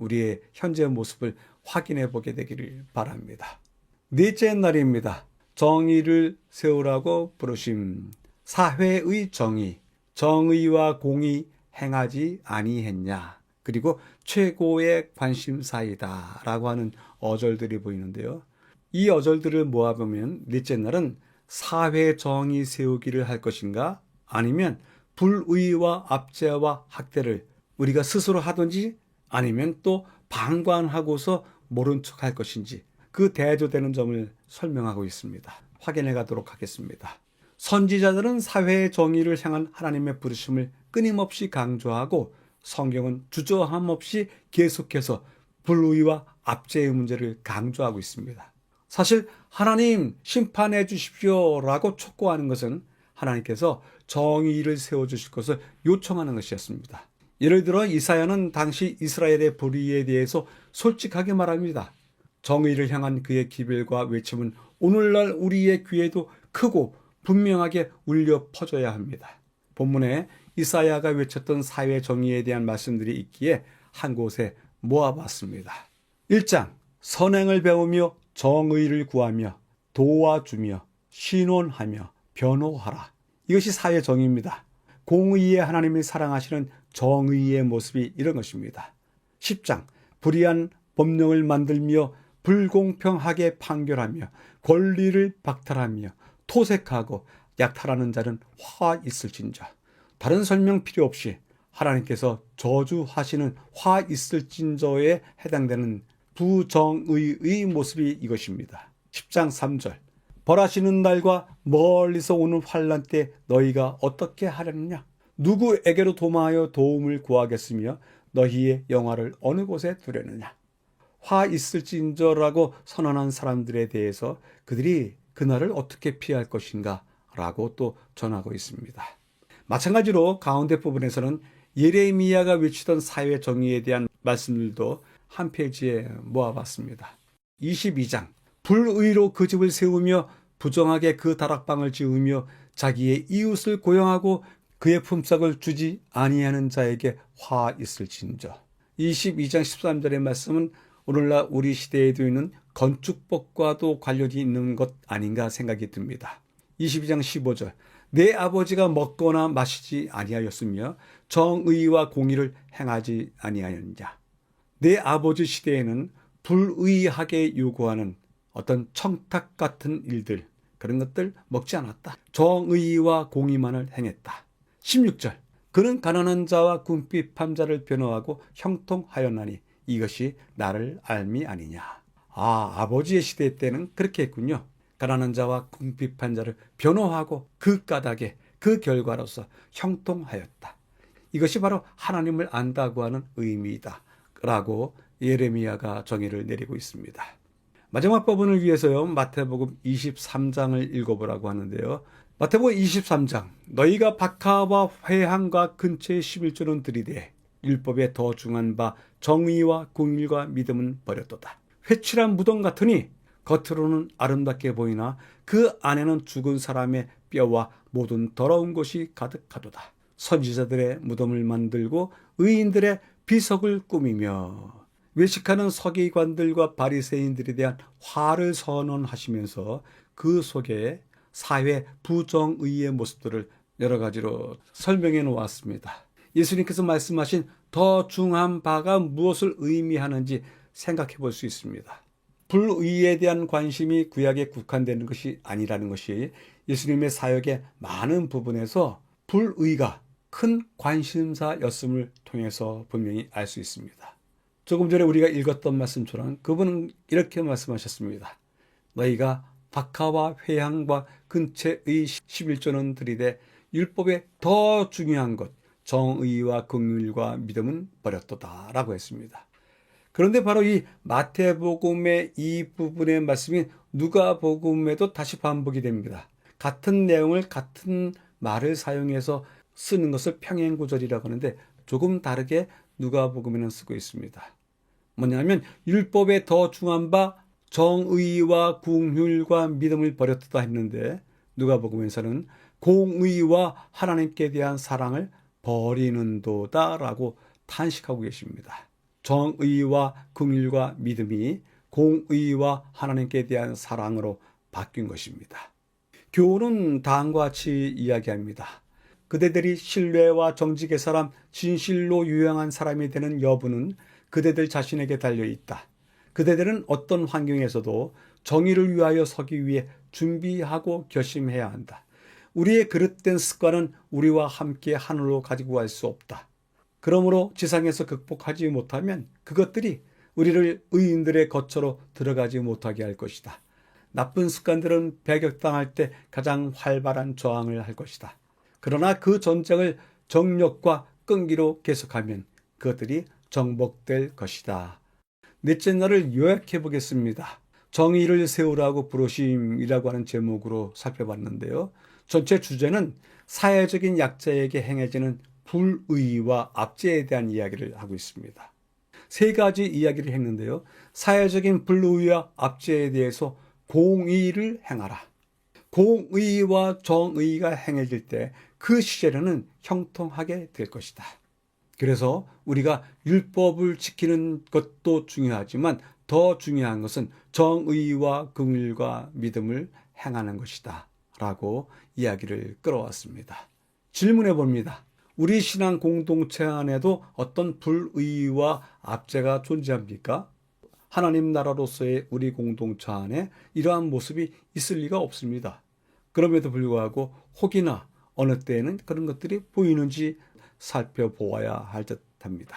우리의 현재 모습을 확인해 보게 되기를 바랍니다. 넷째 날입니다. 정의를 세우라고 부르심. 사회의 정의, 정의와 공의 행하지 아니했냐. 그리고 최고의 관심사이다 라고 하는 어절들이 보이는데요. 이 어절들을 모아보면 넷째 날은 사회 정의 세우기를 할 것인가, 아니면 불의와 압제와 학대를 우리가 스스로 하든지, 아니면 또 방관하고서 모른 척 할 것인지, 그 대조되는 점을 설명하고 있습니다. 확인해 가도록 하겠습니다. 선지자들은 사회의 정의를 향한 하나님의 부르심을 끊임없이 강조하고, 성경은 주저함 없이 계속해서 불의와 압제의 문제를 강조하고 있습니다. 사실 하나님 심판해 주십시오 라고 촉구하는 것은 하나님께서 정의를 세워주실 것을 요청하는 것이었습니다. 예를 들어 이사야는 당시 이스라엘의 불의에 대해서 솔직하게 말합니다. 정의를 향한 그의 기별과 외침은 오늘날 우리의 귀에도 크고 분명하게 울려 퍼져야 합니다. 본문에 이사야가 외쳤던 사회 정의에 대한 말씀들이 있기에 한 곳에 모아봤습니다. 1장, 선행을 배우며 정의를 구하며 도와주며 신원하며 변호하라. 이것이 사회 정의입니다. 공의의 하나님이 사랑하시는 정의의 모습이 이런 것입니다. 10장, 불의한 법령을 만들며 불공평하게 판결하며 권리를 박탈하며 토색하고 약탈하는 자는 화 있을진저. 다른 설명 필요 없이 하나님께서 저주하시는 화 있을진저에 해당되는 부정의의 모습이 이것입니다. 10장 3절, 벌하시는 날과 멀리서 오는 환난 때 너희가 어떻게 하려느냐? 누구에게로 도마하여 도움을 구하겠으며 너희의 영화를 어느 곳에 두려느냐? 화 있을진저라고 선언한 사람들에 대해서 그들이 그날을 어떻게 피할 것인가 라고 또 전하고 있습니다. 마찬가지로 가운데 부분에서는 예레미야가 외치던 사회 정의에 대한 말씀들도 한 페이지에 모아봤습니다. 22장, 불의로 그 집을 세우며 부정하게 그 다락방을 지으며 자기의 이웃을 고용하고 그의 품삯을 주지 아니하는 자에게 화 있을진저. 22장 13절의 말씀은 오늘날 우리 시대에도 있는 건축법과도 관련이 있는 것 아닌가 생각이 듭니다. 22장 15절, 내 아버지가 먹거나 마시지 아니하였으며 정의와 공의를 행하지 아니하였느냐. 내 아버지 시대에는 불의하게 요구하는 어떤 청탁 같은 일들, 그런 것들 먹지 않았다. 정의와 공의만을 행했다. 16절, 그는 가난한 자와 궁핍한 자를 변호하고 형통하였나니 이것이 나를 알미 아니냐. 아버지의 시대 때는 그렇게 했군요. 가난한 자와 궁핍한 자를 변호하고 그 까닭에 그 결과로서 형통하였다. 이것이 바로 하나님을 안다고 하는 의미이다 라고 예레미야가 정의를 내리고 있습니다. 마지막 부분을 위해서요, 마태복음 23장을 읽어보라고 하는데요. 마태복음 23장, 너희가 박하와 회항과 근처의 11조는 들이되 율법에 더 중한 바 정의와 공의와 믿음은 버렸도다. 회칠한 무덤 같으니 겉으로는 아름답게 보이나 그 안에는 죽은 사람의 뼈와 모든 더러운 것이 가득하도다. 선지자들의 무덤을 만들고 의인들의 비석을 꾸미며 외식하는 서기관들과 바리새인들에 대한 화를 선언하시면서 그 속에 사회 부정의의 모습들을 여러 가지로 설명해 놓았습니다. 예수님께서 말씀하신 더 중한 바가 무엇을 의미하는지 생각해 볼 수 있습니다. 불의에 대한 관심이 구약에 국한되는 것이 아니라는 것이 예수님의 사역의 많은 부분에서 불의가 큰 관심사였음을 통해서 분명히 알 수 있습니다. 조금 전에 우리가 읽었던 말씀처럼 그분은 이렇게 말씀하셨습니다. 너희가 박하와 회항과 근처의 11조는 들이되 율법에 더 중요한 것 정의와 긍휼과 믿음은 버렸도다 라고 했습니다. 그런데 바로 이 마태복음의 이 부분의 말씀이 누가복음에도 다시 반복이 됩니다. 같은 내용을 같은 말을 사용해서 쓰는 것을 평행구절이라고 하는데 조금 다르게 누가복음에는 쓰고 있습니다. 뭐냐면 율법에 더 중한 바 정의와 긍휼과 믿음을 버렸다 했는데 누가복음에서는 공의와 하나님께 대한 사랑을 버리는도다 라고 탄식하고 계십니다. 정의와 긍휼과 믿음이 공의와 하나님께 대한 사랑으로 바뀐 것입니다. 교훈은 다음과 같이 이야기합니다. 그대들이 신뢰와 정직의 사람, 진실로 유용한 사람이 되는 여부는 그대들 자신에게 달려있다. 그대들은 어떤 환경에서도 정의를 위하여 서기 위해 준비하고 결심해야 한다. 우리의 그릇된 습관은 우리와 함께 하늘로 가지고 갈 수 없다. 그러므로 지상에서 극복하지 못하면 그것들이 우리를 의인들의 거처로 들어가지 못하게 할 것이다. 나쁜 습관들은 배격당할 때 가장 활발한 저항을 할 것이다. 그러나 그 전쟁을 정력과 끈기로 계속하면 그것들이 정복될 것이다. 넷째 날을 요약해 보겠습니다. 정의를 세우라고 부르심이라고 하는 제목으로 살펴봤는데요. 전체 주제는 사회적인 약자에게 행해지는 불의와 압제에 대한 이야기를 하고 있습니다. 세 가지 이야기를 했는데요. 사회적인 불의와 압제에 대해서 공의를 행하라. 공의와 정의가 행해질 때 그 시절에는 형통하게 될 것이다. 그래서 우리가 율법을 지키는 것도 중요하지만 더 중요한 것은 정의와 긍휼과 믿음을 행하는 것이다 라고 이야기를 끌어왔습니다. 질문해 봅니다. 우리 신앙 공동체 안에도 어떤 불의와 압제가 존재합니까? 하나님 나라로서의 우리 공동체 안에 이러한 모습이 있을 리가 없습니다. 그럼에도 불구하고 혹이나 어느 때에는 그런 것들이 보이는지 살펴보아야 할 듯합니다.